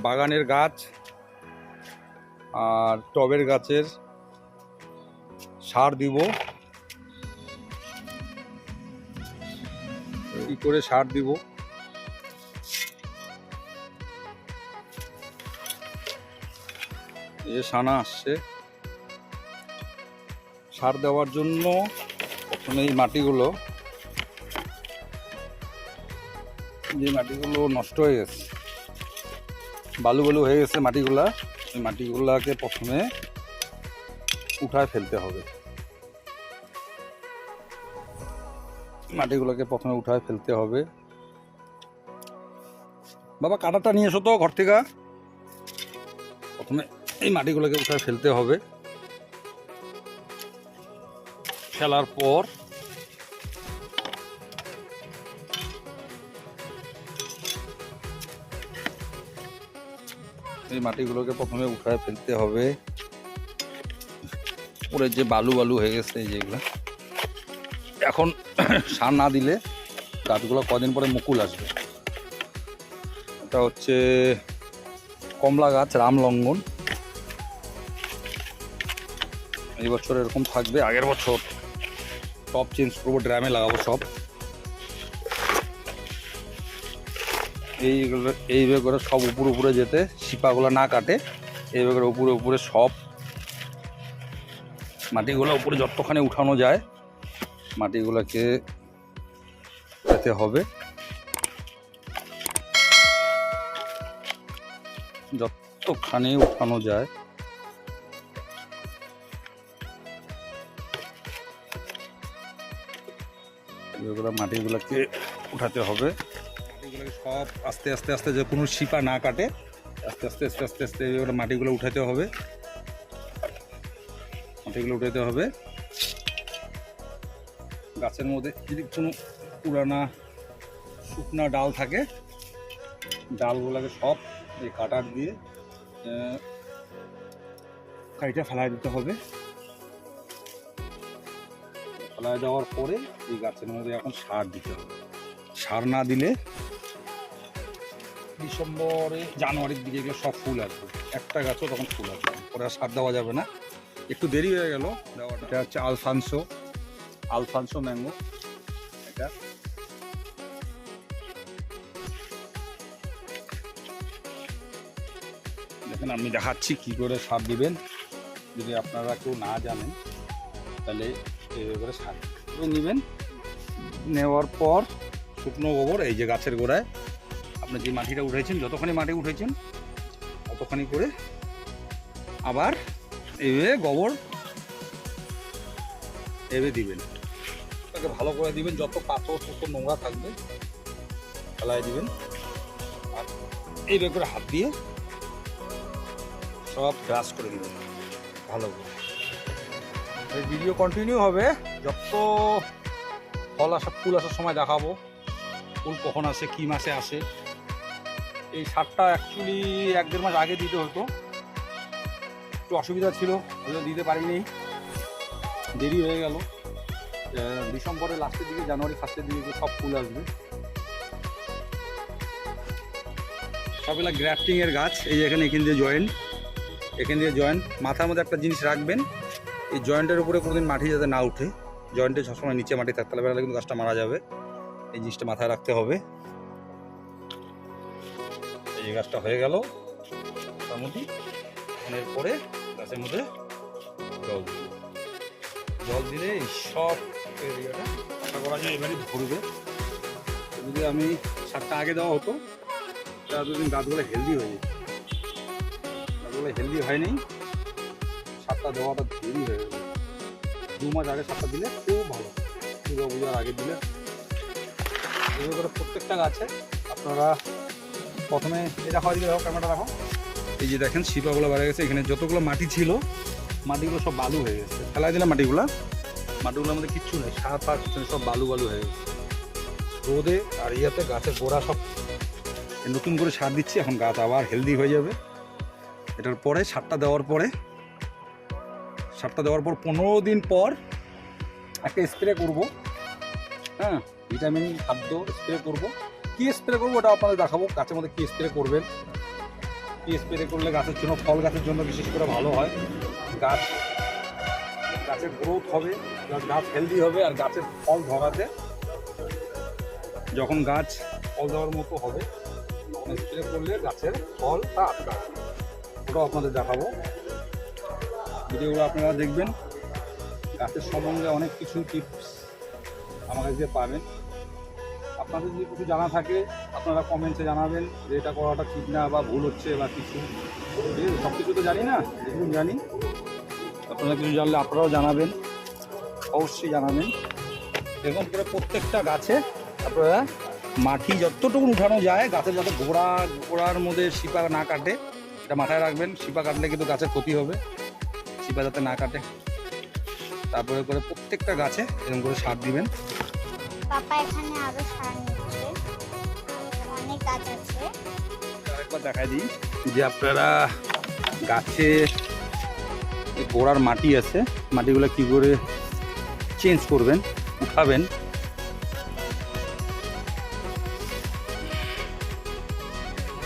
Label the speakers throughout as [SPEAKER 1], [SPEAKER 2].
[SPEAKER 1] বাগানের গাছ আর টবের গাছের সার দিব। কি করে সার দিব? এই সানা আসছে সার দেওয়ার জন্য। প্রথমে এই মাটিগুলো, যে মাটিগুলো নষ্ট হয়ে গেছে, বালু বালু হয়ে গেছে মাটিগুলা, এই মাটিগুলাকে প্রথমে উঠায় ফেলতে হবে। মাটিগুলোকে প্রথমে উঠায় ফেলতে হবে। বাবা কাঁটাটা নিয়ে এসো তো ঘর থেকে। প্রথমে এই মাটিগুলোকে উঠায় ফেলতে হবে। ফেলার পর এই মাটিগুলোকে প্রথমে উঠায় ফেলতে হবে। পরে যে বালু বালু হয়ে গেছে যেগুলো, এখন সার না দিলে গাছগুলো কদিন পরে মুকুল আসবে। এটা হচ্ছে কমলা গাছ, রামলঙ্গন। এই বছর এরকম থাকবে, আগের বছর টপ চেঞ্জ করবো, ড্রামে লাগাবো সব। এইভাবে করে সব উপরে উপরে যেতে, শিপাগুলো না কাটে, এইভাবে করে উপরে উপরে সব মাটিগুলো উপরে যতখানি উঠানো যায় মাটিগুলোকে যেতে হবে। যতখানি উঠানো যায় মাটিগুলোকে উঠাতে হবে। মাটিগুলোকে সব আস্তে আস্তে আস্তে, যে কোনো শিপা না কাটে, আস্তে আস্তে আস্তে আস্তে আস্তে এইভাবে মাটিগুলো উঠাতে হবে। মাটিগুলো উঠাতে হবে। গাছের মধ্যে যদি কোনো পুরানা শুকনা ডাল থাকে, ডালগুলোকে সব এই কাটার দিয়ে কাইটা ফেলাই দিতে হবে। ফেলাই দেওয়ার পরে এই গাছের মধ্যে এখন সার দিতে হবে। সার না দিলে ডিসেম্বরে জানুয়ারির দিকে এগুলো সব ফুল আসবে, একটা গাছও তখন ফুল আসবে। পরে আর সার দেওয়া যাবে না, একটু দেরি হয়ে গেল দেওয়াটা। এটা হচ্ছে আলফানসো ম্যাঙ্গো। এটা দেখেন, আমি দেখাচ্ছি কি করে সার দিবেন। যদি আপনারা কেউ না জানেন তাহলে এইভাবে করে সার নেবেন। নেওয়ার পর শুকনো গোবর, এই যে গাছের গোড়ায় আপনি যে মাটিটা উঠেছেন, যতখানি মাটি উঠেছেন ততখানি করে আবার এইভাবে গোবর এভাবে দিবেন। তাকে ভালো করে দিবেন, যত পাথর টুকরো নোংরা থাকবে ফেলাই দিবেন। আর এইভাবে করে হাত দিয়ে সব ব্রাশ করে দিবেন ভালো করে। এই ভিডিও কন্টিনিউ হবে, যত ফল আসা ফুল আসার সময় দেখাবো ফুল কখন আসে, কী মাসে আসে। এই সারটা অ্যাকচুয়ালি 1-1.5 মাস আগে দিতে হতো, একটু অসুবিধা ছিল, ওই জন্য দিতে পারিনি, দেরি হয়ে গেল। ডিসেম্বরের লাস্টের দিকে, জানুয়ারি ফার্স্টের দিকে সব ফুল আসবে। সবগুলা গ্রাফটিংয়ের গাছ। এই যে এখান দিয়ে জয়েন্ট, মাথার মধ্যে একটা জিনিস রাখবেন, এই জয়েন্টের উপরে কোনোদিন মাটি যাতে না উঠে, জয়েন্টে সবসময় নিচে মাটি থাকতে হবে, কিন্তু গাছটা মারা যাবে। এই জিনিসটা মাথায় রাখতে হবে। এই গাছটা হয়ে গেল মোটামুটি। এরপরে গাছের মধ্যে জল দিলে এই সব এরিয়াটা আশা করা যায় এবারই ধরবে। যদি আমি সারটা আগে দেওয়া হতো তাহলে দুদিন গাছগুলো হেলদি হয়ে যেত। গাছগুলো হেলদি হয়নি, সারটা দেওয়াটা দেরি হয়ে গেল। 2 মাস আগে সারটা দিলে খুব ভালো, দুর্গা পূজার আগে দিলে। এভাবে করে প্রত্যেকটা গাছে আপনারা প্রথমে এটা হয় দিকে রাখো, ক্যামেরাটা রাখো। এই যে দেখেন শিপাগুলো বেড়ে গেছে, এখানে যতগুলো মাটি ছিল মাটিগুলো সব বালু হয়ে গেছে, ফেলাই দিলাম মাটিগুলোর মধ্যে কিচ্ছু নেই, সার ফার কিছু নেই, সব বালু হয়ে গেছে রোদে। আর ইয়াতে গাছের গোড়া সব নতুন করে সার দিচ্ছি, এখন গাছ আবার হেলদি হয়ে যাবে। এটার পরে সারটা দেওয়ার পর 15 দিন পর একটা স্প্রে করব। হ্যাঁ, ভিটামিন খাদ্য স্প্রে করব। কি স্প্রে করবো ওটা আপনাদের দেখাবো, গাছের মধ্যে কি স্প্রে করবেন। কি স্প্রে করলে গাছের জন্য, ফল গাছের জন্য বিশেষ করে ভালো হয়। গাছের গ্রোথ হবে, গাছ হেলদি হবে, আর গাছের ফল ধরাতে যখন গাছ ফল দেওয়ার মতো হবে তখন স্প্রে করলে গাছের ফলটা আটকাবে। ওটাও আপনাদের দেখাবো, ভিডিওগুলো আপনারা দেখবেন। গাছের সম্বন্ধে অনেক কিছু টিপস আমার কাছে পাবেন। আপনাদের যদি কিছু জানা থাকে আপনারা কমেন্টসে জানাবেন যে এটা করাটা ঠিক না বা ভুল হচ্ছে বা কিছু। সব কিছু তো জানি না, যেটুকু জানি আপনারা কিছু জানলে আপনারাও জানাবেন, অবশ্যই জানাবেন। এরকম করে প্রত্যেকটা গাছে আপনারা মাটি যতটুকু উঠানো যায় গাছের যাতে গোড়ার মধ্যে শিপা না কাটে, এটা মাথায় রাখবেন। শিপা কাটলে কিন্তু গাছের ক্ষতি হবে, শিপা যাতে না কাটে। তারপরে করে প্রত্যেকটা গাছে এরকম করে সার দিবেন।
[SPEAKER 2] পাপা এখানে আরো সার নিচ্ছে, অনেক গাছ আছে।
[SPEAKER 1] আরেকবার দেখাই দিই যে আপনারা গাছে গোড়ার মাটি আছে, মাটিগুলো কি করে চেঞ্জ করবেন, উঠাবেন।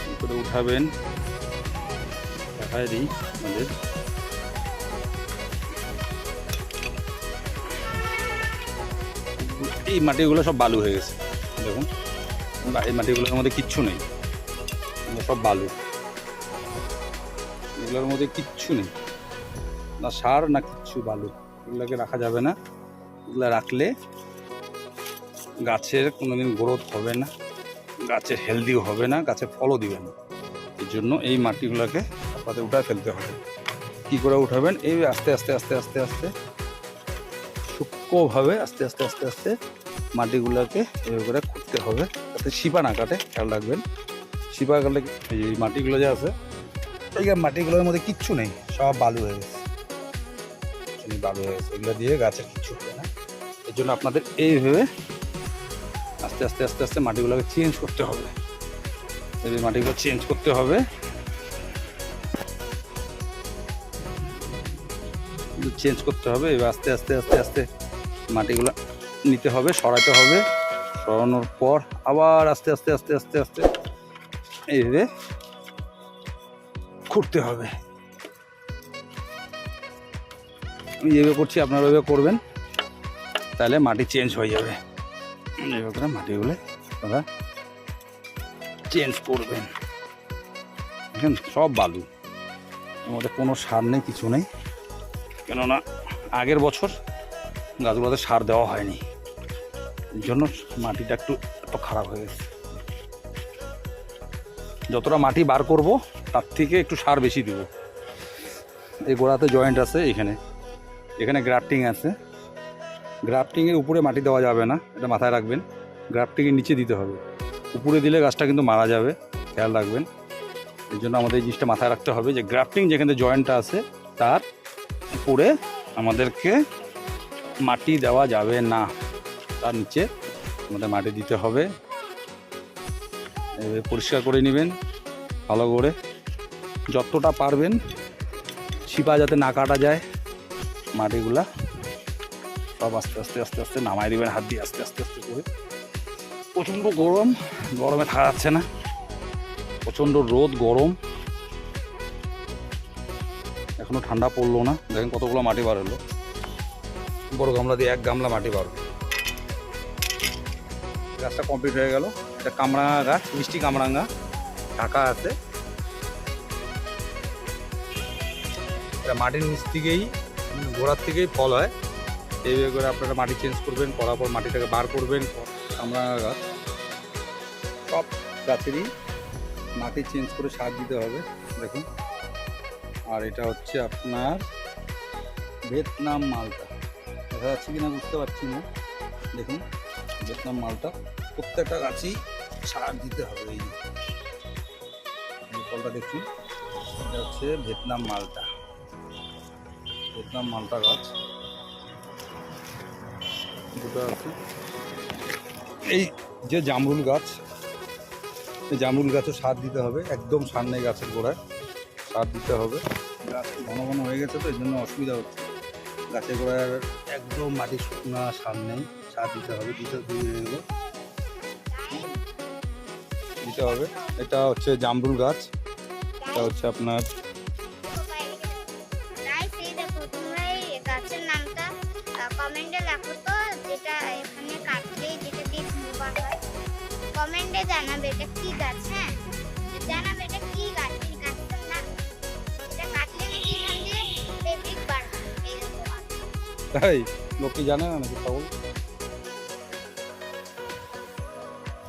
[SPEAKER 1] কি করে উঠাবেন দেখাই দিই আমাদের। এই মাটিগুলো সব বালু হয়ে গেছে, দেখুন এই মাটিগুলোর মধ্যে কিচ্ছু নেই, সব বালু। এগুলোর মধ্যে কিচ্ছু নেই, না সার না কিচ্ছু, বালু। এগুলোকে রাখা যাবে না, এগুলো রাখলে গাছের কোনোদিন গ্রোথ হবে না, গাছের হেলদিও হবে না, গাছের ফলও দিবে না। এই জন্য এই মাটিগুলোকে আপনাদের উঠায় ফেলতে হবে। কী করে উঠাবেন? এই আস্তে আস্তে আস্তে আস্তে আস্তে সূক্ষ্মভাবে আস্তে আস্তে আস্তে আস্তে মাটিগুলোকে এভাবে করে খুঁড়তে হবে যাতে শিপা না কাটে, খেয়াল রাখবেন। শিপা কাটলে এই মাটিগুলো যে আছে এই মাটিগুলোর মধ্যে কিচ্ছু নেই, সব বালু হয়ে গেছে, বালু হয়ে গেছে। এগুলো দিয়ে গাছের কিচ্ছু হবে না। এর জন্য আপনাদের এইভাবে আস্তে আস্তে আস্তে আস্তে মাটিগুলোকে চেঞ্জ করতে হবে। এই মাটিগুলো চেঞ্জ করতে হবে, চেঞ্জ করতে হবে। এবার আস্তে আস্তে আস্তে আস্তে মাটিগুলো নিতে হবে, সরাতে হবে। সরানোর পর আবার আস্তে আস্তে আস্তে আস্তে আস্তে এইভাবে খুঁড়তে হবে। আমি যেভাবে করছি আপনারা ওইভাবে করবেন, তাহলে মাটি চেঞ্জ হয়ে যাবে। এইভাবে করে মাটিগুলো আপনারা চেঞ্জ করবেন। দেখেন সব বালু, এর মধ্যে কোনো সার নেই, কিছু নেই। কেননা আগের বছর গাছগুলোতে সার দেওয়া হয়নি, এর জন্য মাটিটা একটু খারাপ হয়ে গেছে। যতটা মাটি বার করব তার থেকে একটু সার বেশি দেব। এই গোড়াতে জয়েন্ট আছে, এখানে গ্রাফটিং আছে। গ্রাফটিংয়ের উপরে মাটি দেওয়া যাবে না, এটা মাথায় রাখবেন। গ্রাফটিংয়ের নিচে দিতে হবে, উপরে দিলে গাছটা কিন্তু মারা যাবে, খেয়াল রাখবেন। এই জন্য আমাদের এই জিনিসটা মাথায় রাখতে হবে যে গ্রাফটিং যেখানে জয়েন্টটা আছে তার উপরে আমাদেরকে মাটি দেওয়া যাবে না, তার নিচে আমাদের মাটি দিতে হবে। এভাবে পরিষ্কার করে নেবেন ভালো করে, যতটা পারবেন শিপা যাতে না কাটা যায়। মাটিগুলা সব আস্তে আস্তে আস্তে আস্তে নামাই দেবেন হাত দিয়ে, আস্তে আস্তে আস্তে করে। প্রচণ্ড গরম, গরমে থাকা যাচ্ছে না, প্রচণ্ড রোদ, গরম। এখনো ঠান্ডা পড়লো না। দেখেন কতগুলো মাটি বার হলো, বড় গামলা দিয়ে 1 গামলা মাটি বার হলো। গাছটা কমপ্লিট হয়ে গেল। এটা কামরাঙা গাছ, মিষ্টি কামরাঙা, ঢাকা আছে। এটা মাটির নিচ থেকেই, গোড়ার থেকেই ফল হয়। এইভাবে করে আপনারা মাটি চেঞ্জ করবেন, করার পর মাটিটাকে বার করবেন। কামরাঙা গাছ সব গাছেরই মাটি চেঞ্জ করে সার দিতে হবে, দেখুন। আর এটা হচ্ছে আপনার ভিয়েতনাম মালটা, দেখা যাচ্ছে কিনা বুঝতে পারছি না। দেখুন ভিয়েতনাম মালটা প্রত্যেকটা গাছেই সার দিতে হবে। এই ফলটা দেখুন, এটা হচ্ছে ভিয়েতনাম মালটা, ভিয়েতনাম মালটা গাছ দুটো আছে। এই যে জামরুল গাছ, এই জামরুল গাছও সার দিতে হবে, একদম সার নেই গাছের গোড়ায়, সার দিতে হবে। গাছ ঘন ঘন হয়ে গেছে তো এই জন্য অসুবিধা হচ্ছে। গাছের গোড়ায় একদম মাটি শুকনা, সার নেই, সার দিতে হবে। দিতে হবে। এটা হচ্ছে জামরুল গাছ, এটা হচ্ছে আপনার
[SPEAKER 2] গাইস এই দেখো তোমরা এই গাছের নামটা কমেন্টে লেখো তো, যেটা এখানে কাটলে যেটা দিয়ে মোবা হয় কমেন্টে জানাবে এটা কি গাছ। হ্যাঁ জানাবে এটা কি গাছ, এই গাছটার নাম। এটা কাটলে নাকি এখান দিয়ে ফেব্রিক বার হয়। এই দেখো
[SPEAKER 1] তাই লোক কি জানে না নাকি পাগল?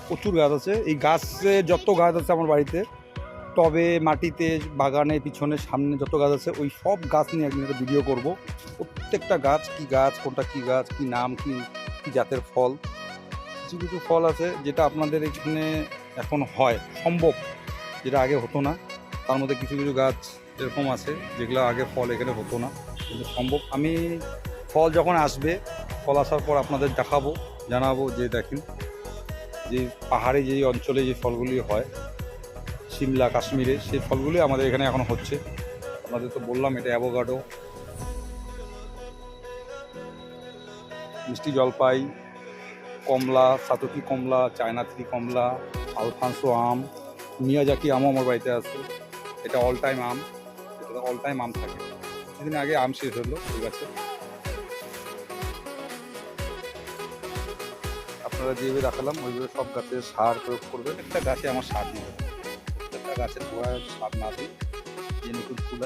[SPEAKER 1] প্রচুর গাছ আছে। এই গাছে যত গাছ আছে আমার বাড়িতে, টবে, মাটিতে, বাগানে, পিছনে, সামনে যত গাছ আছে ওই সব গাছ নিয়ে একদিন একটা ভিডিও করব। প্রত্যেকটা গাছ কি গাছ, কোনটা কি গাছ, কি নাম, কি কি জাতের ফল। কিছু কিছু ফল আছে যেটা আপনাদের এখানে এখন হয় সম্ভব, যেটা আগে হতো না। তার মধ্যে কিছু কিছু গাছ এরকম আছে যেগুলো আগে ফল এখানে হতো না, কিন্তু সম্ভব। আমি ফল যখন আসবে, ফল আসার পর আপনাদের দেখাবো, জানাবো যে দেখেন যে পাহাড়ে যেই অঞ্চলে যে ফলগুলি হয়, সিমলা, কাশ্মীরে, সেই ফলগুলি আমাদের এখানে এখন হচ্ছে। আপনাদের তো বললাম এটা অ্যাভোকাডো, মিষ্টি জলপাই, কমলা, সাতকি কমলা, চায়না থ্রি কমলা, আলফানসো আম, মিয়াজাকি আমও আমার বাড়িতে আছে। এটা অল টাইম আম, এটা অল টাইম আম থাকে। কিছুদিন আগে আম শেষ হলো ঠিক আছে। আপনারা যেভাবে দেখালাম ওইভাবে সব গাছে সার প্রয়োগ করবেন। একটা গাছে আমার সার দিবে, প্রত্যেকটা গাছের গোড়ায় সার না দিই। যে নতুন ফুল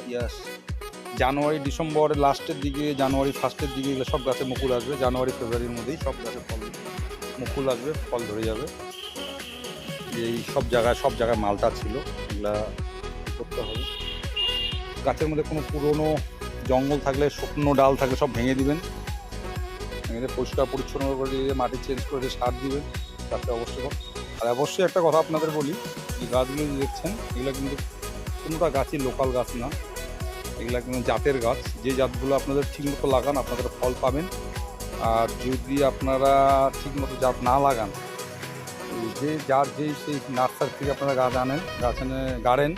[SPEAKER 1] জানুয়ারি ডিসেম্বরের লাস্টের দিকে, জানুয়ারি ফার্স্টের দিকে এগুলো সব গাছে মুকুল আসবে। জানুয়ারি ফেব্রুয়ারির মধ্যেই সব গাছে ফল মুকুল আসবে, ফল ধরে যাবে। এই সব জায়গায় মালটা ছিল, এগুলা করতে হবে। গাছের মধ্যে কোনো পুরনো জঙ্গল থাকলে, শুকনো ডাল থাকলে সব ভেঙে দিবেন, ভেঙে দিয়ে পরিষ্কার পরিচ্ছন্ন করে দিয়ে মাটি চেঞ্জ করে দিয়ে সার দিবেন গাছে অবশ্যই। আর অবশ্যই একটা কথা আপনাদের বলি, এই গাছগুলো যে দেখছেন এগুলো কিন্তু কোনোটা গাছই লোকাল গাছ না, এগুলো কিন্তু জাতের গাছ। যে জাতগুলো আপনাদের ঠিকমতো লাগান আপনাদের ফল পাবেন। আর যদি আপনারা ঠিকমতো জাত না লাগান, সেই নার্সারি থেকে আপনারা গাছ আনেন, গাছ এনে গাড়েন,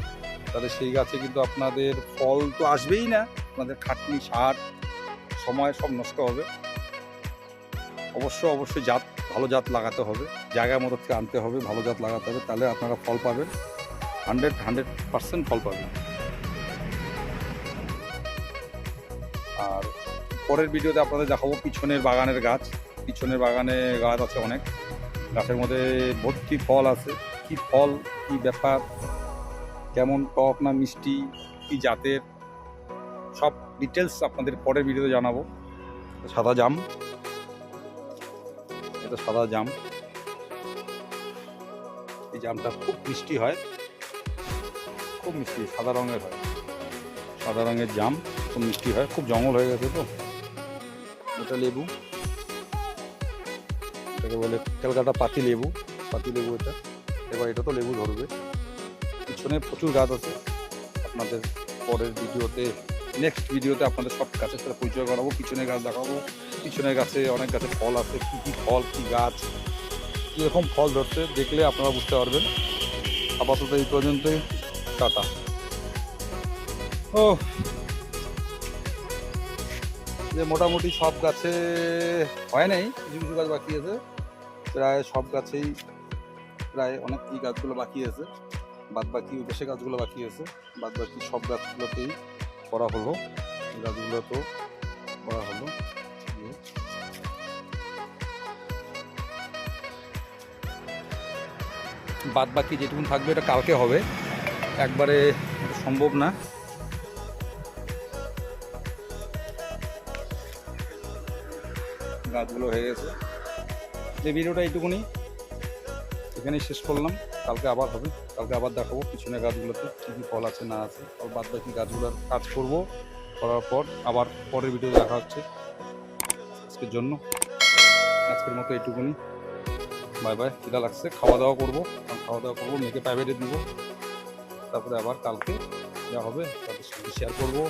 [SPEAKER 1] তাহলে সেই গাছে কিন্তু আপনাদের ফল তো আসবেই না, আপনাদের খাটনি, সার, সময় সব নষ্ট হবে। অবশ্যই জাত, ভালো জাত লাগাতে হবে, জায়গার মতো থেকে আনতে হবে, ভালো জাত লাগাতে হবে, তাহলে আপনারা ফল পাবেন, 100% ফল পাবেন। আর পরের ভিডিওতে আপনাদের দেখাবো পিছনের বাগানের গাছ। পিছনের বাগানে গাছ আছে অনেক, গাছের মধ্যে ভর্তি ফল আছে। কি ফল, কি ব্যাপার, কেমন টক না মিষ্টি, কি জাতের, সব ডিটেলস আপনাদের পরের ভিডিওতে জানাবো। সাদা জাম, এটা সাদা জাম। এই জামটা খুব মিষ্টি হয়, খুব মিষ্টি, সাদা রঙের হয়, সাদা রঙের জাম, খুব মিষ্টি হয়। খুব জঙ্গল হয়ে গেছে তো। এটা লেবু, এটাকে বলে ক্যালকাটা পাতি লেবু এটা। এবার এটা তো লেবু ধরবে। পিছনে প্রচুর গাছ আছে, আপনাদের পরের ভিডিওতে, নেক্সট ভিডিওতে আপনাদের সব গাছের সাথে পরিচয় করাবো, পিছনের গাছ দেখাবো। পিছনের গাছে অনেক গাছে ফল আছে, কী কী ফল, কী গাছ, কীরকম ফল ধরছে দেখলে আপনারা বুঝতে পারবেন। আপাতত এই পর্যন্তই, টাটা। ও যে মোটামুটি সব গাছে হয় নাই, কিছু কিছু গাছ বাকি আছে, প্রায় সব গাছেই প্রায় অনেক এই গাছগুলো বাকি আছে, বাদ বাকি বেশি গাছগুলো বাকি আছে, বাদ বাকি সব গাছগুলোতেই করা হলো, এই গাছগুলো তো করা হলো। বাদ বাকি যেটুকুন থাকবে এটা কালকে হবে, একবারে সম্ভব না। গাছগুলো হয়ে গেছে। এই ভিডিওটা এইটুকুনি, এখানেই শেষ করলাম। কালকে আবার হবে, কালকে আবার দেখাবো পিছনে গাছগুলোতে কী কী ফল আছে না আছে। আর বাদ বাকি গাছগুলোর কাজ করবো, করার পর আবার পরের ভিডিও দেখা হচ্ছে। আজকের মতো এইটুকুনি, বাই বাই। খিদা লাগছে, খাওয়া দাওয়া করবো, মেয়েকে প্রাইভেটে দিব, তারপরে আবার কালকে যা হবে তাদের সঙ্গে শেয়ার করবো।